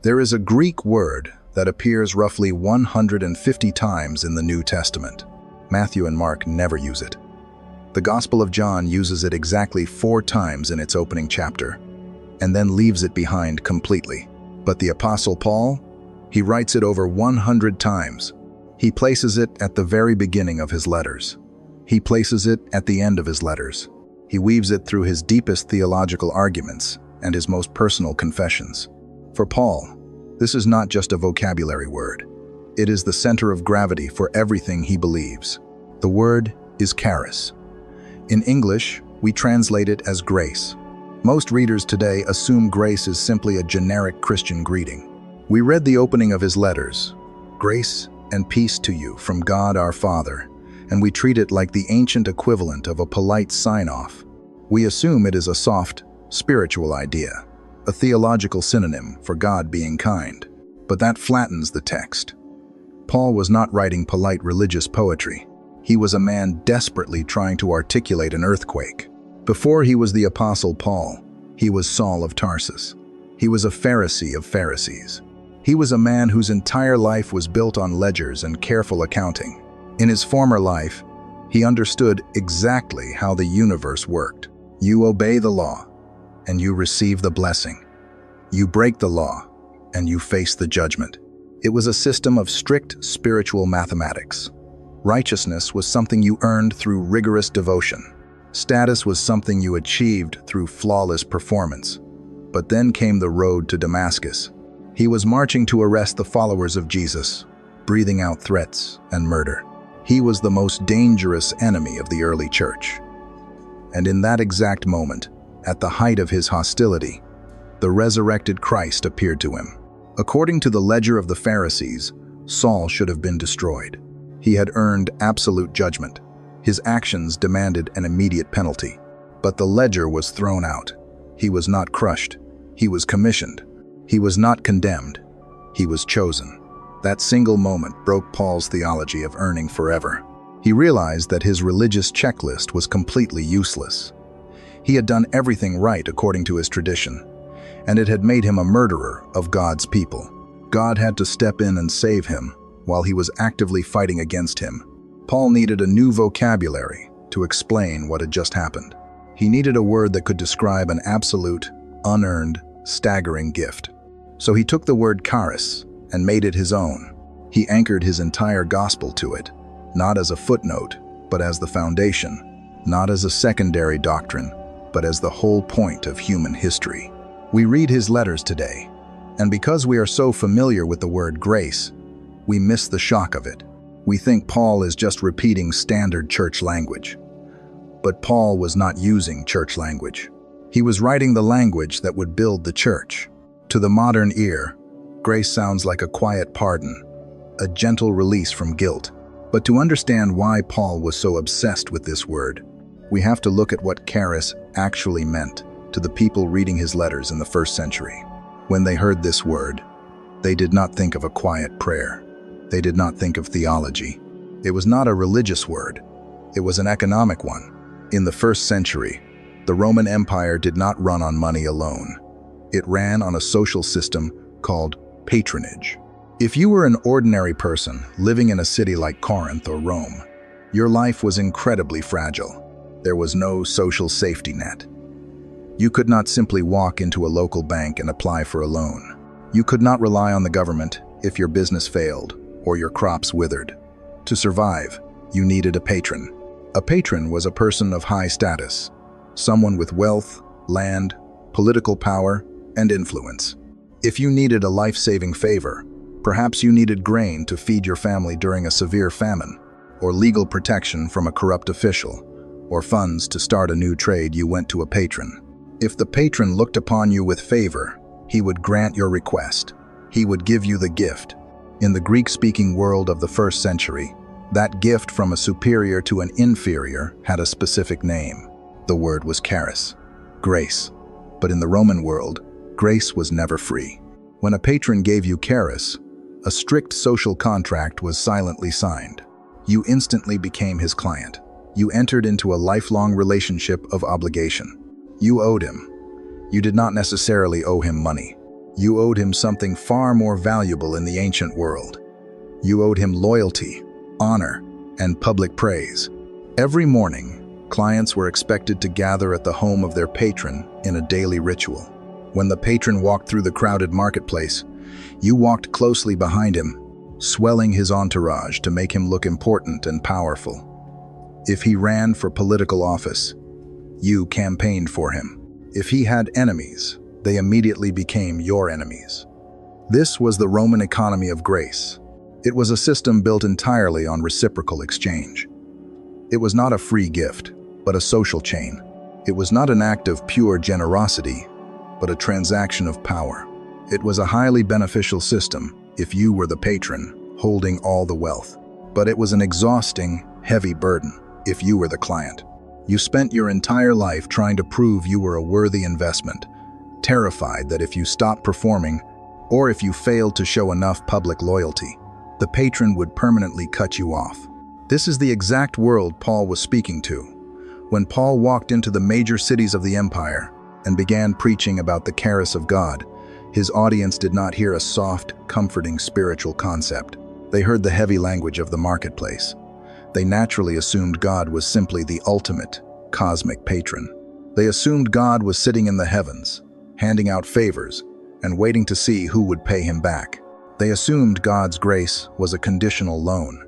There is a Greek word that appears roughly 150 times in the New Testament. Matthew and Mark never use it. The Gospel of John uses it exactly 4 times in its opening chapter, and then leaves it behind completely. But the Apostle Paul, he writes it over 100 times. He places it at the very beginning of his letters. He places it at the end of his letters. He weaves it through his deepest theological arguments and his most personal confessions. For Paul, this is not just a vocabulary word. It is the center of gravity for everything he believes. The word is charis. In English, we translate it as grace. Most readers today assume grace is simply a generic Christian greeting. We read the opening of his letters, "Grace and peace to you from God our Father," and we treat it like the ancient equivalent of a polite sign-off. We assume it is a soft, spiritual idea, a theological synonym for God being kind. But that flattens the text. Paul was not writing polite religious poetry. He was a man desperately trying to articulate an earthquake. Before he was the Apostle Paul, he was Saul of Tarsus. He was a Pharisee of Pharisees. He was a man whose entire life was built on ledgers and careful accounting. In his former life, he understood exactly how the universe worked. You obey the law, and you receive the blessing. You break the law, and you face the judgment. It was a system of strict spiritual mathematics. Righteousness was something you earned through rigorous devotion. Status was something you achieved through flawless performance. But then came the road to Damascus. He was marching to arrest the followers of Jesus, breathing out threats and murder. He was the most dangerous enemy of the early church. And in that exact moment, at the height of his hostility, the resurrected Christ appeared to him. According to the ledger of the Pharisees, Saul should have been destroyed. He had earned absolute judgment. His actions demanded an immediate penalty. But the ledger was thrown out. He was not crushed. He was commissioned. He was not condemned. He was chosen. That single moment broke Paul's theology of earning forever. He realized that his religious checklist was completely useless. He had done everything right according to his tradition, and it had made him a murderer of God's people. God had to step in and save him while he was actively fighting against him. Paul needed a new vocabulary to explain what had just happened. He needed a word that could describe an absolute, unearned, staggering gift. So he took the word charis and made it his own. He anchored his entire gospel to it, not as a footnote, but as the foundation, not as a secondary doctrine, but as the whole point of human history. We read his letters today, and because we are so familiar with the word grace, we miss the shock of it. We think Paul is just repeating standard church language. But Paul was not using church language. He was writing the language that would build the church. To the modern ear, grace sounds like a quiet pardon, a gentle release from guilt. But to understand why Paul was so obsessed with this word, we have to look at what charis actually meant to the people reading his letters in the first century. When they heard this word, they did not think of a quiet prayer. They did not think of theology. It was not a religious word. It was an economic one. In the first century, the Roman Empire did not run on money alone. It ran on a social system called patronage. If you were an ordinary person living in a city like Corinth or Rome, your life was incredibly fragile. There was no social safety net. You could not simply walk into a local bank and apply for a loan. You could not rely on the government if your business failed or your crops withered. To survive, you needed a patron. A patron was a person of high status, someone with wealth, land, political power, and influence. If you needed a life-saving favor, perhaps you needed grain to feed your family during a severe famine, or legal protection from a corrupt official, or funds to start a new trade, you went to a patron. If the patron looked upon you with favor, he would grant your request. He would give you the gift. In the Greek-speaking world of the first century, that gift from a superior to an inferior had a specific name. The word was charis, grace. But in the Roman world, grace was never free. When a patron gave you charis, a strict social contract was silently signed. You instantly became his client. You entered into a lifelong relationship of obligation. You owed him. You did not necessarily owe him money. You owed him something far more valuable in the ancient world. You owed him loyalty, honor, and public praise. Every morning, clients were expected to gather at the home of their patron in a daily ritual. When the patron walked through the crowded marketplace, you walked closely behind him, swelling his entourage to make him look important and powerful. If he ran for political office, you campaigned for him. If he had enemies, they immediately became your enemies. This was the Roman economy of grace. It was a system built entirely on reciprocal exchange. It was not a free gift, but a social chain. It was not an act of pure generosity, but a transaction of power. It was a highly beneficial system if you were the patron, holding all the wealth. But it was an exhausting, heavy burden if you were the client. You spent your entire life trying to prove you were a worthy investment, terrified that if you stopped performing, or if you failed to show enough public loyalty, the patron would permanently cut you off. This is the exact world Paul was speaking to. When Paul walked into the major cities of the empire and began preaching about the Charis of God, his audience did not hear a soft, comforting spiritual concept. They heard the heavy language of the marketplace. They naturally assumed God was simply the ultimate, cosmic patron. They assumed God was sitting in the heavens, handing out favors, and waiting to see who would pay him back. They assumed God's grace was a conditional loan.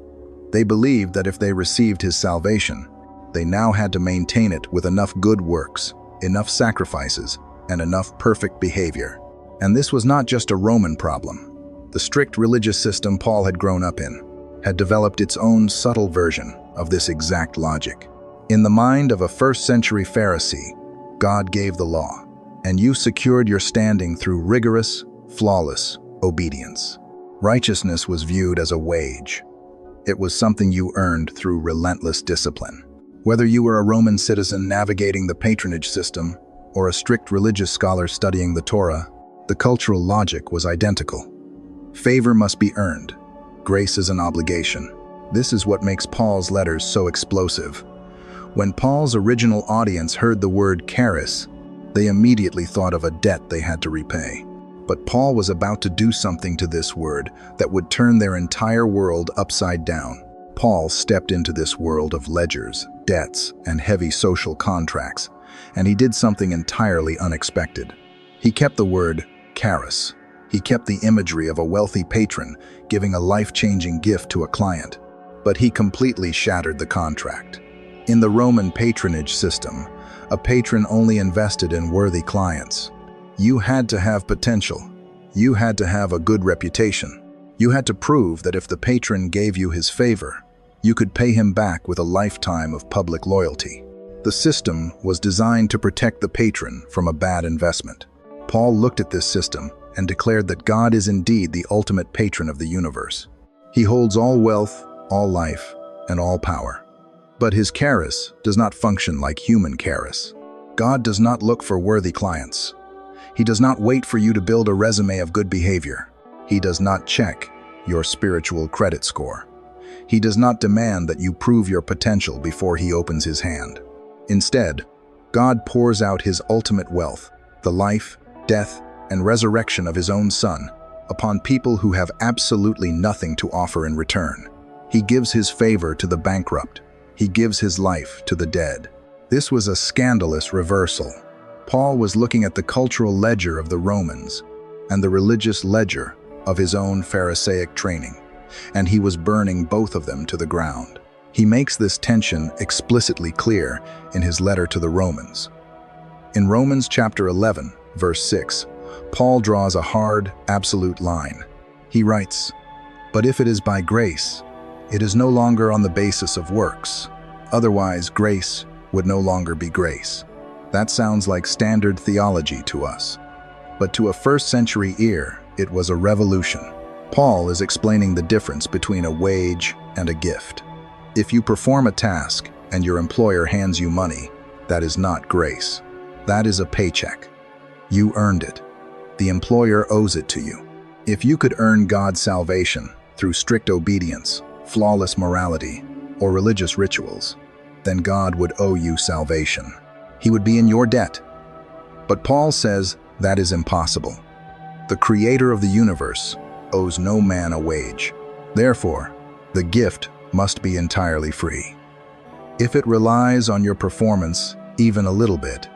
They believed that if they received his salvation, they now had to maintain it with enough good works, enough sacrifices, and enough perfect behavior. And this was not just a Roman problem. The strict religious system Paul had grown up in had developed its own subtle version of this exact logic. In the mind of a first-century Pharisee, God gave the law, and you secured your standing through rigorous, flawless obedience. Righteousness was viewed as a wage. It was something you earned through relentless discipline. Whether you were a Roman citizen navigating the patronage system or a strict religious scholar studying the Torah, the cultural logic was identical. Favor must be earned. Grace is an obligation. This is what makes Paul's letters so explosive. When Paul's original audience heard the word charis, they immediately thought of a debt they had to repay. But Paul was about to do something to this word that would turn their entire world upside down. Paul stepped into this world of ledgers, debts, and heavy social contracts, and he did something entirely unexpected. He kept the word charis. He kept the imagery of a wealthy patron giving a life-changing gift to a client, but he completely shattered the contract. In the Roman patronage system, a patron only invested in worthy clients. You had to have potential. You had to have a good reputation. You had to prove that if the patron gave you his favor, you could pay him back with a lifetime of public loyalty. The system was designed to protect the patron from a bad investment. Paul looked at this system and declared that God is indeed the ultimate patron of the universe. He holds all wealth, all life, and all power. But his charis does not function like human charis. God does not look for worthy clients. He does not wait for you to build a resume of good behavior. He does not check your spiritual credit score. He does not demand that you prove your potential before he opens his hand. Instead, God pours out his ultimate wealth, the life, death, and resurrection of his own Son, upon people who have absolutely nothing to offer in return. He gives his favor to the bankrupt. He gives his life to the dead. This was a scandalous reversal. Paul was looking at the cultural ledger of the Romans and the religious ledger of his own Pharisaic training, and he was burning both of them to the ground. He makes this tension explicitly clear in his letter to the Romans. In Romans chapter 11, verse 6, Paul draws a hard, absolute line. He writes, "But if it is by grace, it is no longer on the basis of works. Otherwise, grace would no longer be grace." That sounds like standard theology to us. But to a first-century ear, it was a revolution. Paul is explaining the difference between a wage and a gift. If you perform a task and your employer hands you money, that is not grace. That is a paycheck. You earned it. The employer owes it to you. If you could earn God's salvation through strict obedience, flawless morality, or religious rituals, then God would owe you salvation. He would be in your debt. But Paul says that is impossible. The Creator of the universe owes no man a wage. Therefore, the gift must be entirely free. If it relies on your performance even a little bit,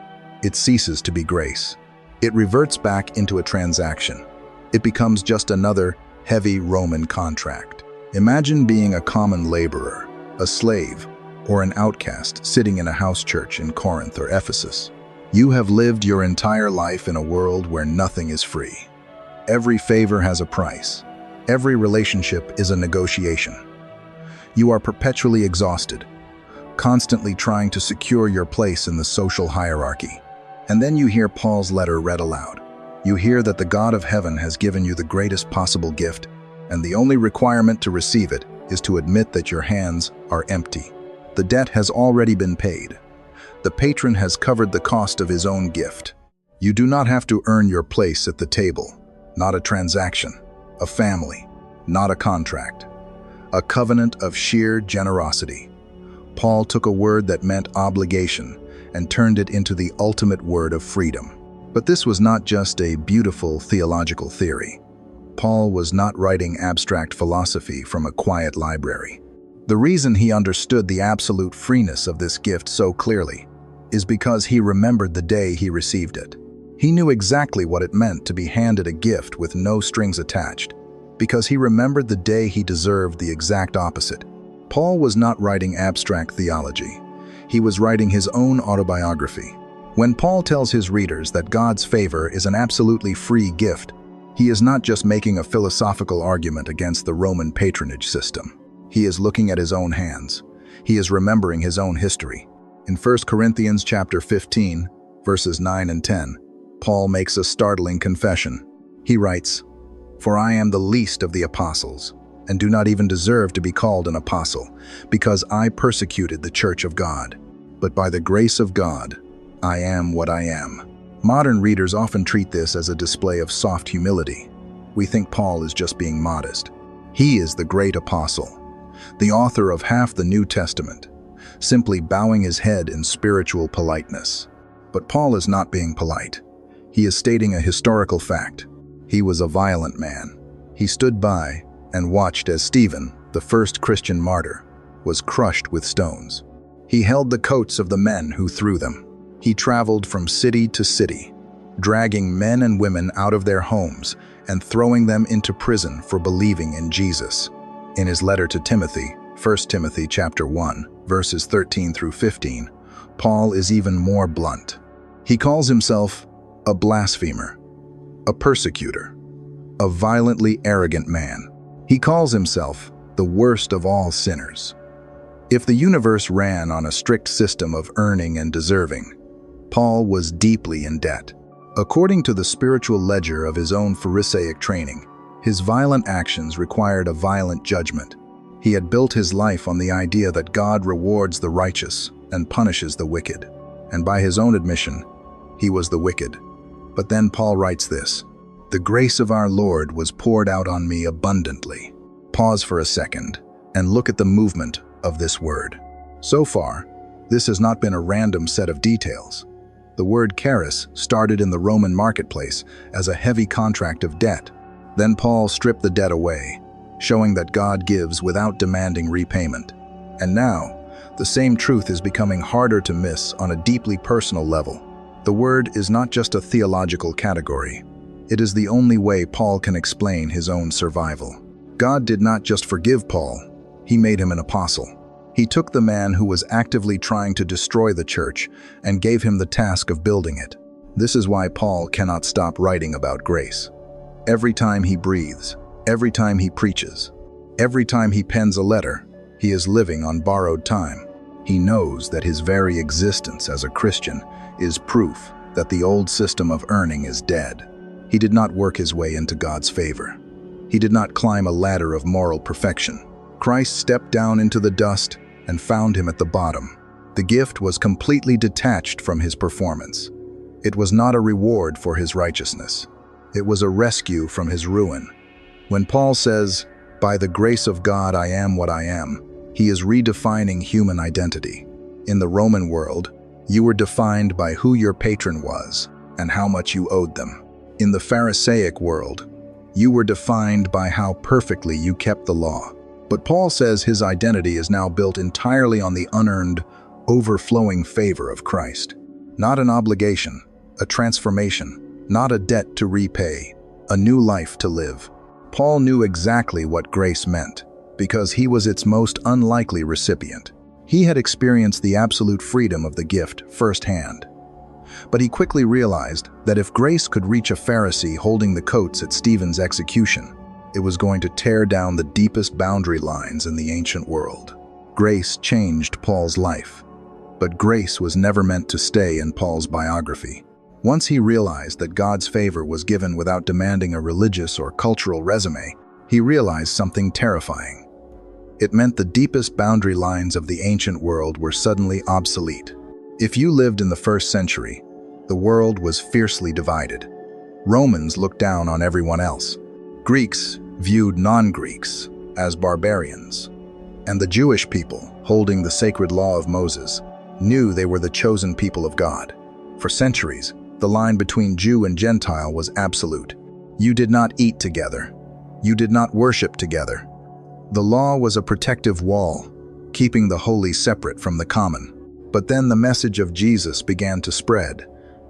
it ceases to be grace. It reverts back into a transaction. It becomes just another heavy Roman contract. Imagine being a common laborer, a slave, or an outcast sitting in a house church in Corinth or Ephesus. You have lived your entire life in a world where nothing is free. Every favor has a price. Every relationship is a negotiation. You are perpetually exhausted, constantly trying to secure your place in the social hierarchy. And then you hear Paul's letter read aloud. You hear that the God of heaven has given you the greatest possible gift, and the only requirement to receive it is to admit that your hands are empty. The debt has already been paid. The patron has covered the cost of his own gift. You do not have to earn your place at the table. Not a transaction, a family, not a contract. A covenant of sheer generosity. Paul took a word that meant obligation and turned it into the ultimate word of freedom. But this was not just a beautiful theological theory. Paul was not writing abstract philosophy from a quiet library. The reason he understood the absolute freeness of this gift so clearly is because he remembered the day he received it. He knew exactly what it meant to be handed a gift with no strings attached, because he remembered the day he deserved the exact opposite. Paul was not writing abstract theology. He was writing his own autobiography. When Paul tells his readers that God's favor is an absolutely free gift, he is not just making a philosophical argument against the Roman patronage system. He is looking at his own hands. He is remembering his own history. In 1 Corinthians chapter 15, verses 9 and 10, Paul makes a startling confession. He writes, "For I am the least of the apostles, and do not even deserve to be called an apostle, because I persecuted the church of God. But by the grace of God, I am what I am." Modern readers often treat this as a display of soft humility. We think Paul is just being modest. He is the great apostle, the author of half the New Testament, simply bowing his head in spiritual politeness. But Paul is not being polite. He is stating a historical fact. He was a violent man. He stood by and watched as Stephen, the first Christian martyr, was crushed with stones. He held the coats of the men who threw them. He traveled from city to city, dragging men and women out of their homes and throwing them into prison for believing in Jesus. In his letter to Timothy, 1 Timothy chapter 1, verses 13 through 15, Paul is even more blunt. He calls himself a blasphemer, a persecutor, a violently arrogant man. He calls himself the worst of all sinners. If the universe ran on a strict system of earning and deserving, Paul was deeply in debt. According to the spiritual ledger of his own Pharisaic training, his violent actions required a violent judgment. He had built his life on the idea that God rewards the righteous and punishes the wicked. And by his own admission, he was the wicked. But then Paul writes this, "The grace of our Lord was poured out on me abundantly." Pause for a second and look at the movement of this word. So far, this has not been a random set of details. The word Charis started in the Roman marketplace as a heavy contract of debt. Then Paul stripped the debt away, showing that God gives without demanding repayment. And now, the same truth is becoming harder to miss on a deeply personal level. The word is not just a theological category. It is the only way Paul can explain his own survival. God did not just forgive Paul, he made him an apostle. He took the man who was actively trying to destroy the church and gave him the task of building it. This is why Paul cannot stop writing about grace. Every time he breathes, every time he preaches, every time he pens a letter, he is living on borrowed time. He knows that his very existence as a Christian is proof that the old system of earning is dead. He did not work his way into God's favor. He did not climb a ladder of moral perfection. Christ stepped down into the dust and found him at the bottom. The gift was completely detached from his performance. It was not a reward for his righteousness. It was a rescue from his ruin. When Paul says, "By the grace of God I am what I am," he is redefining human identity. In the Roman world, you were defined by who your patron was and how much you owed them. In the Pharisaic world, you were defined by how perfectly you kept the law. But Paul says his identity is now built entirely on the unearned, overflowing favor of Christ. Not an obligation, a transformation, not a debt to repay, a new life to live. Paul knew exactly what grace meant, because he was its most unlikely recipient. He had experienced the absolute freedom of the gift firsthand. But he quickly realized that if grace could reach a Pharisee holding the coats at Stephen's execution, it was going to tear down the deepest boundary lines in the ancient world. Grace changed Paul's life, but grace was never meant to stay in Paul's biography. Once he realized that God's favor was given without demanding a religious or cultural resume, he realized something terrifying. It meant the deepest boundary lines of the ancient world were suddenly obsolete. If you lived in the first century, the world was fiercely divided. Romans looked down on everyone else. Greeks viewed non-Greeks as barbarians. And the Jewish people, holding the sacred law of Moses, knew they were the chosen people of God. For centuries, the line between Jew and Gentile was absolute. You did not eat together. You did not worship together. The law was a protective wall, keeping the holy separate from the common. But then the message of Jesus began to spread,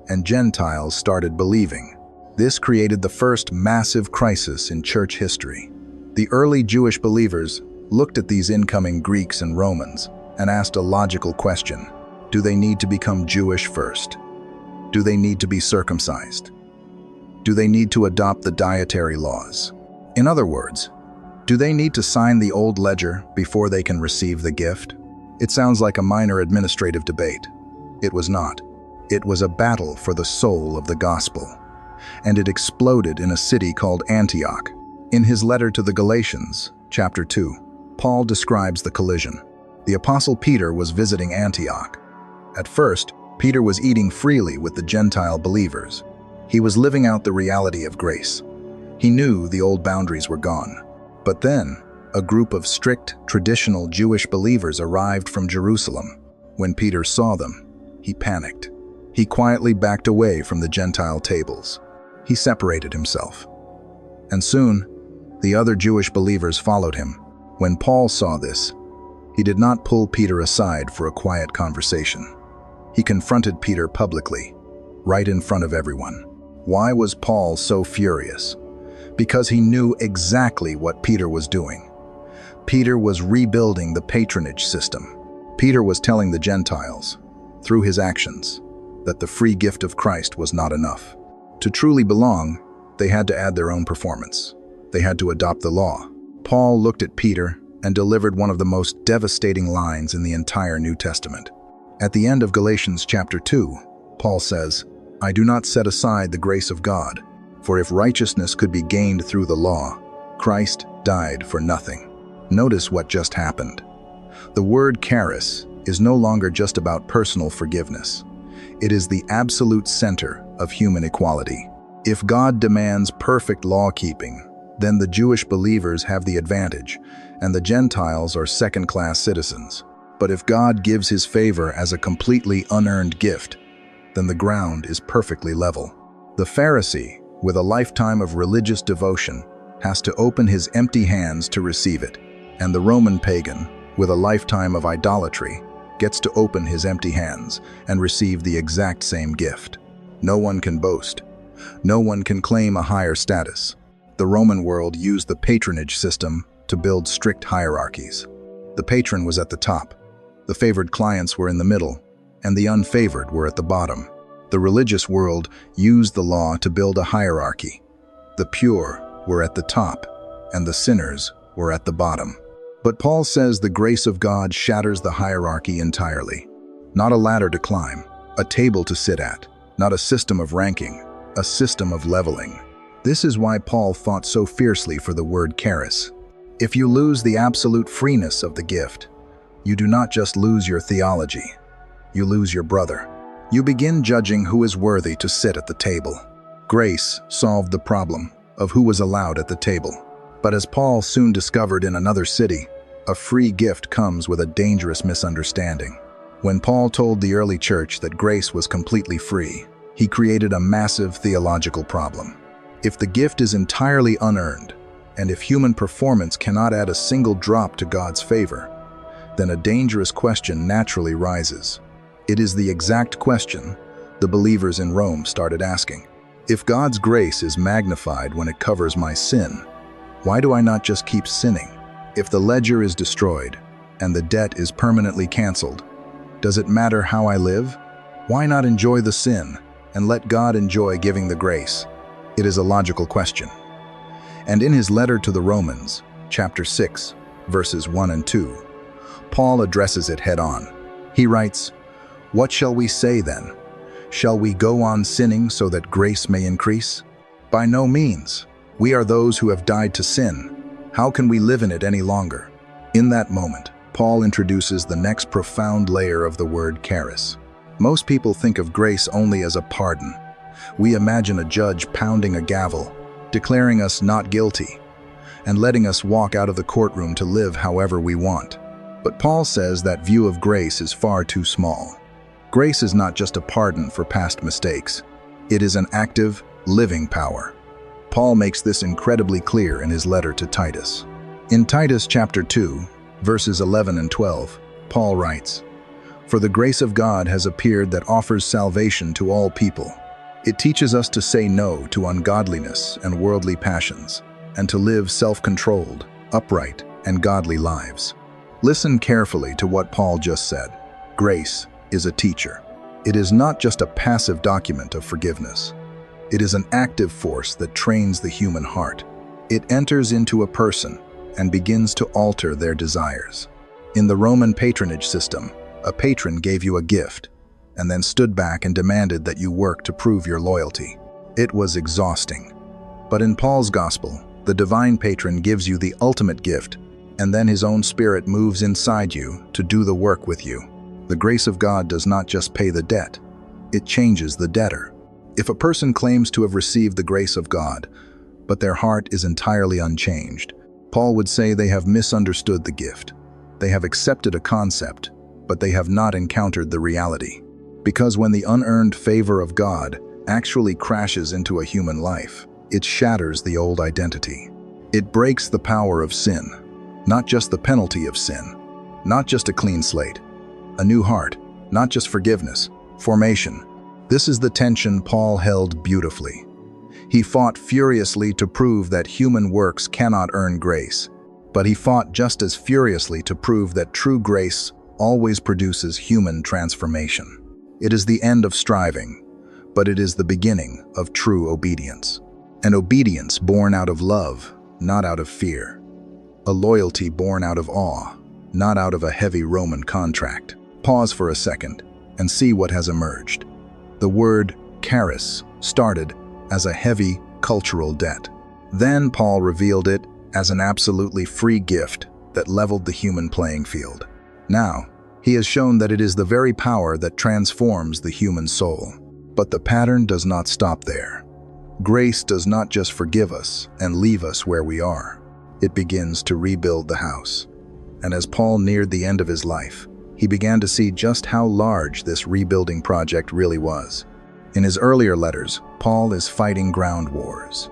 and Gentiles started believing. This created the first massive crisis in church history. The early Jewish believers looked at these incoming Greeks and Romans and asked a logical question. Do they need to become Jewish first? Do they need to be circumcised? Do they need to adopt the dietary laws? In other words, do they need to sign the old ledger before they can receive the gift? It sounds like a minor administrative debate. It was not. It was a battle for the soul of the gospel. And it exploded in a city called Antioch. In his letter to the Galatians, chapter 2, Paul describes the collision. The apostle Peter was visiting Antioch. At first, Peter was eating freely with the Gentile believers. He was living out the reality of grace. He knew the old boundaries were gone. But then, a group of strict, traditional Jewish believers arrived from Jerusalem. When Peter saw them, he panicked. He quietly backed away from the Gentile tables. He separated himself. And soon, the other Jewish believers followed him. When Paul saw this, he did not pull Peter aside for a quiet conversation. He confronted Peter publicly, right in front of everyone. Why was Paul so furious? Because he knew exactly what Peter was doing. Peter was rebuilding the patronage system. Peter was telling the Gentiles, through his actions, that the free gift of Christ was not enough. To truly belong, they had to add their own performance. They had to adopt the law. Paul looked at Peter and delivered one of the most devastating lines in the entire New Testament. At the end of Galatians chapter 2, Paul says, "I do not set aside the grace of God, for if righteousness could be gained through the law, Christ died for nothing." Notice what just happened. The word Charis is no longer just about personal forgiveness. It is the absolute center of human equality. If God demands perfect law-keeping, then the Jewish believers have the advantage, and the Gentiles are second-class citizens. But if God gives his favor as a completely unearned gift, then the ground is perfectly level. The Pharisee, with a lifetime of religious devotion, has to open his empty hands to receive it, and the Roman pagan, with a lifetime of idolatry, gets to open his empty hands and receive the exact same gift. No one can boast. No one can claim a higher status. The Roman world used the patronage system to build strict hierarchies. The patron was at the top, the favored clients were in the middle, and the unfavored were at the bottom. The religious world used the law to build a hierarchy. The pure were at the top, and the sinners were at the bottom. But Paul says the grace of God shatters the hierarchy entirely. Not a ladder to climb, a table to sit at, not a system of ranking, a system of leveling. This is why Paul fought so fiercely for the word charis. If you lose the absolute freeness of the gift, you do not just lose your theology, you lose your brother. You begin judging who is worthy to sit at the table. Grace solved the problem of who was allowed at the table. But as Paul soon discovered in another city, a free gift comes with a dangerous misunderstanding. When Paul told the early church that grace was completely free, he created a massive theological problem. If the gift is entirely unearned, and if human performance cannot add a single drop to God's favor, then a dangerous question naturally rises. It is the exact question the believers in Rome started asking. If God's grace is magnified when it covers my sin, why do I not just keep sinning? If the ledger is destroyed and the debt is permanently canceled, does it matter how I live? Why not enjoy the sin and let God enjoy giving the grace? It is a logical question. And in his letter to the Romans, chapter 6, verses 1 and 2, Paul addresses it head-on. He writes, "What shall we say then? Shall we go on sinning so that grace may increase? By no means. We are those who have died to sin. How can we live in it any longer?" In that moment, Paul introduces the next profound layer of the word charis. Most people think of grace only as a pardon. We imagine a judge pounding a gavel, declaring us not guilty, and letting us walk out of the courtroom to live however we want. But Paul says that view of grace is far too small. Grace is not just a pardon for past mistakes. It is an active, living power. Paul makes this incredibly clear in his letter to Titus. In Titus chapter 2, verses 11 and 12, Paul writes, "For the grace of God has appeared that offers salvation to all people. It teaches us to say no to ungodliness and worldly passions, and to live self-controlled, upright, and godly lives." Listen carefully to what Paul just said. Grace is a teacher. It is not just a passive document of forgiveness. It is an active force that trains the human heart. It enters into a person and begins to alter their desires. In the Roman patronage system, a patron gave you a gift and then stood back and demanded that you work to prove your loyalty. It was exhausting. But in Paul's gospel, the divine patron gives you the ultimate gift, and then his own spirit moves inside you to do the work with you. The grace of God does not just pay the debt, it changes the debtor. If a person claims to have received the grace of God, but their heart is entirely unchanged, Paul would say they have misunderstood the gift. They have accepted a concept, but they have not encountered the reality. Because when the unearned favor of God actually crashes into a human life, it shatters the old identity. It breaks the power of sin, not just the penalty of sin, not just a clean slate, a new heart, not just forgiveness, formation. This is the tension Paul held beautifully. He fought furiously to prove that human works cannot earn grace, but he fought just as furiously to prove that true grace always produces human transformation. It is the end of striving, but it is the beginning of true obedience. An obedience born out of love, not out of fear. A loyalty born out of awe, not out of a heavy Roman contract. Pause for a second and see what has emerged. The word charis started as a heavy cultural debt. Then Paul revealed it as an absolutely free gift that leveled the human playing field. Now, he has shown that it is the very power that transforms the human soul. But the pattern does not stop there. Grace does not just forgive us and leave us where we are. It begins to rebuild the house. And as Paul neared the end of his life, he began to see just how large this rebuilding project really was. In his earlier letters, Paul is fighting ground wars.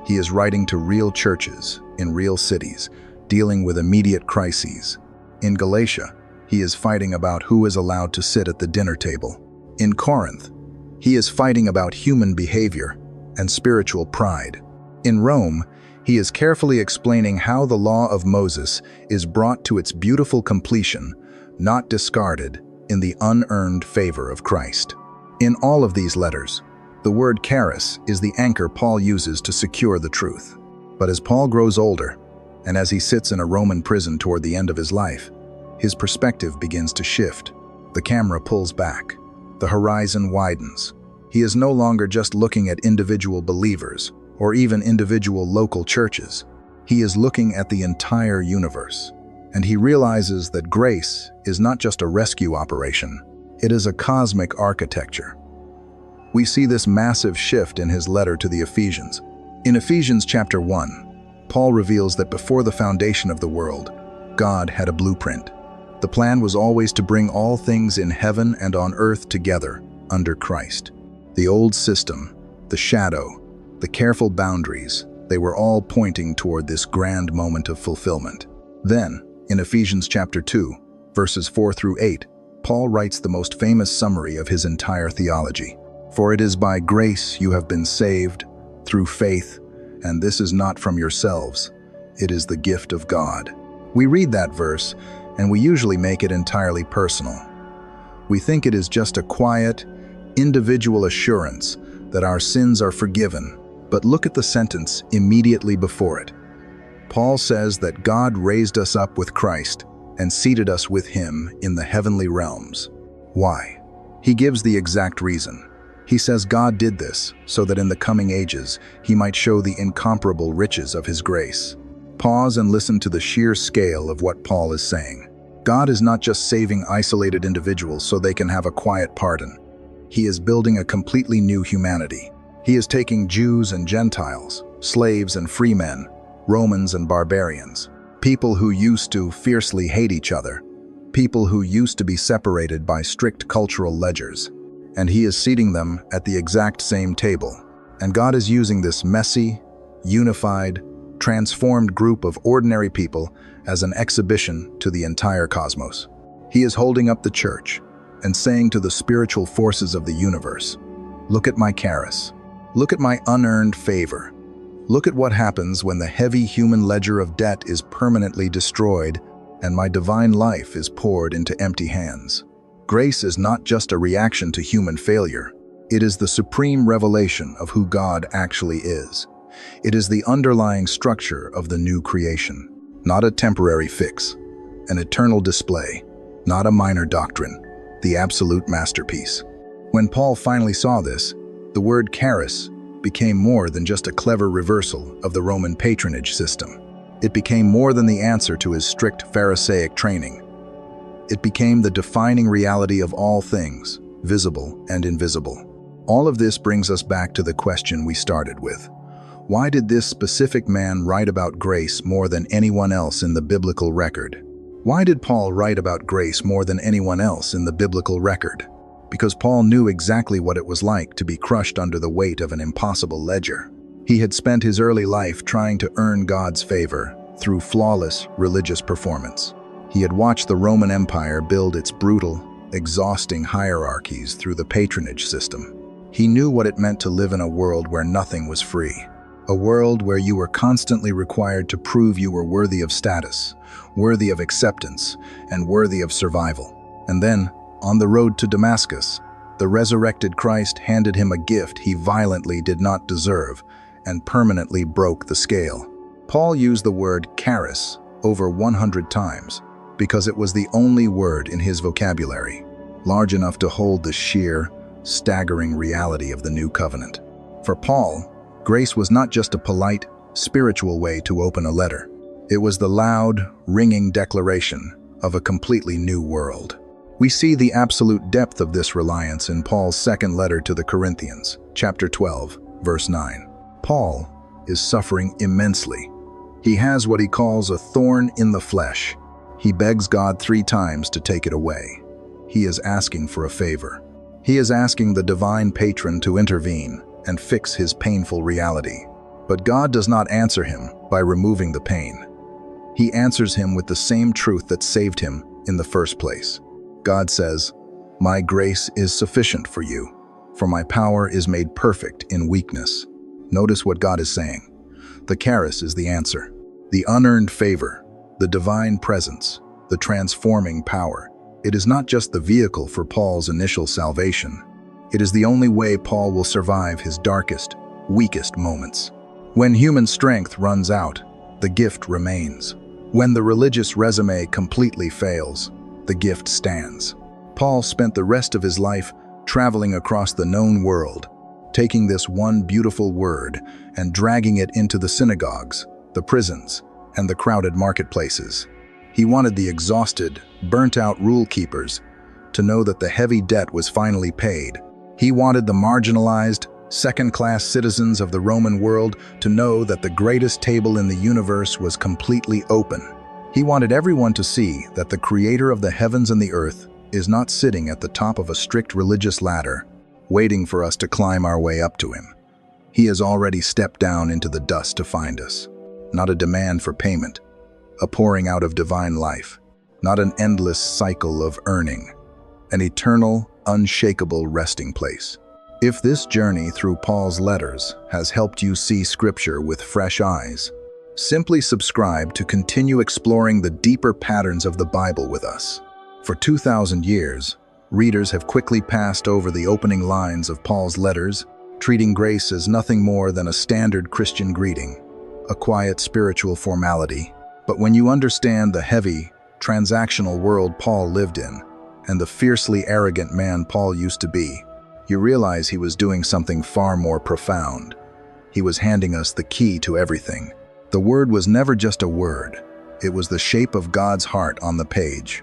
He is writing to real churches in real cities, dealing with immediate crises. In Galatia, he is fighting about who is allowed to sit at the dinner table. In Corinth, he is fighting about human behavior and spiritual pride. In Rome, he is carefully explaining how the law of Moses is brought to its beautiful completion, not discarded, in the unearned favor of Christ. In all of these letters, the word charis is the anchor Paul uses to secure the truth. But as Paul grows older, and as he sits in a Roman prison toward the end of his life, his perspective begins to shift. The camera pulls back. The horizon widens. He is no longer just looking at individual believers or even individual local churches. He is looking at the entire universe. And he realizes that grace is not just a rescue operation. It is a cosmic architecture. We see this massive shift in his letter to the Ephesians. In Ephesians chapter 1, Paul reveals that before the foundation of the world, God had a blueprint. The plan was always to bring all things in heaven and on earth together under Christ. The old system, the shadow, the careful boundaries, they were all pointing toward this grand moment of fulfillment. Then, in Ephesians chapter 2, verses 4 through 8, Paul writes the most famous summary of his entire theology. For it is by grace you have been saved, through faith, and this is not from yourselves, it is the gift of God. We read that verse, and we usually make it entirely personal. We think it is just a quiet, individual assurance that our sins are forgiven, but look at the sentence immediately before it. Paul says that God raised us up with Christ and seated us with him in the heavenly realms. Why? He gives the exact reason. He says God did this so that in the coming ages he might show the incomparable riches of his grace. Pause and listen to the sheer scale of what Paul is saying. God is not just saving isolated individuals so they can have a quiet pardon. He is building a completely new humanity. He is taking Jews and Gentiles, slaves and free men, Romans and barbarians, people who used to fiercely hate each other, people who used to be separated by strict cultural ledgers, and he is seating them at the exact same table. And God is using this messy, unified, transformed group of ordinary people as an exhibition to the entire cosmos. He is holding up the church and saying to the spiritual forces of the universe, look at my Charis. Look at my unearned favor. Look at what happens when the heavy human ledger of debt is permanently destroyed and my divine life is poured into empty hands. Grace is not just a reaction to human failure. It is the supreme revelation of who God actually is. It is the underlying structure of the new creation, not a temporary fix, an eternal display, not a minor doctrine, the absolute masterpiece. When Paul finally saw this, the word Charis became more than just a clever reversal of the Roman patronage system. It became more than the answer to his strict Pharisaic training. It became the defining reality of all things, visible and invisible. All of this brings us back to the question we started with. Why did this specific man write about grace more than anyone else in the biblical record? Why did Paul write about grace more than anyone else in the biblical record? Because Paul knew exactly what it was like to be crushed under the weight of an impossible ledger. He had spent his early life trying to earn God's favor through flawless religious performance. He had watched the Roman Empire build its brutal, exhausting hierarchies through the patronage system. He knew what it meant to live in a world where nothing was free. A world where you were constantly required to prove you were worthy of status, worthy of acceptance, and worthy of survival. And then, on the road to Damascus, the resurrected Christ handed him a gift he violently did not deserve and permanently broke the scale. Paul used the word Charis over 100 times because it was the only word in his vocabulary, large enough to hold the sheer, staggering reality of the new covenant. For Paul, grace was not just a polite, spiritual way to open a letter. It was the loud, ringing declaration of a completely new world. We see the absolute depth of this reliance in Paul's second letter to the Corinthians, chapter 12, verse 9. Paul is suffering immensely. He has what he calls a thorn in the flesh. He begs God 3 times to take it away. He is asking for a favor. He is asking the divine patron to intervene and fix his painful reality. But God does not answer him by removing the pain. He answers him with the same truth that saved him in the first place. God says, "My grace is sufficient for you, for my power is made perfect in weakness." Notice what God is saying. The Charis is the answer. The unearned favor, the divine presence, the transforming power. It is not just the vehicle for Paul's initial salvation. It is the only way Paul will survive his darkest, weakest moments. When human strength runs out, the gift remains. When the religious resume completely fails, the gift stands. Paul spent the rest of his life traveling across the known world, taking this one beautiful word and dragging it into the synagogues, the prisons, and the crowded marketplaces. He wanted the exhausted, burnt-out rule keepers to know that the heavy debt was finally paid. He wanted the marginalized, second-class citizens of the Roman world to know that the greatest table in the universe was completely open. He wanted everyone to see that the Creator of the heavens and the earth is not sitting at the top of a strict religious ladder, waiting for us to climb our way up to him. He has already stepped down into the dust to find us. Not a demand for payment, a pouring out of divine life, not an endless cycle of earning, an eternal, unshakable resting place. If this journey through Paul's letters has helped you see Scripture with fresh eyes, simply subscribe to continue exploring the deeper patterns of the Bible with us. For 2,000 years, readers have quickly passed over the opening lines of Paul's letters, treating grace as nothing more than a standard Christian greeting, a quiet spiritual formality. But when you understand the heavy, transactional world Paul lived in, and the fiercely arrogant man Paul used to be, you realize he was doing something far more profound. He was handing us the key to everything. The word was never just a word. It was the shape of God's heart on the page.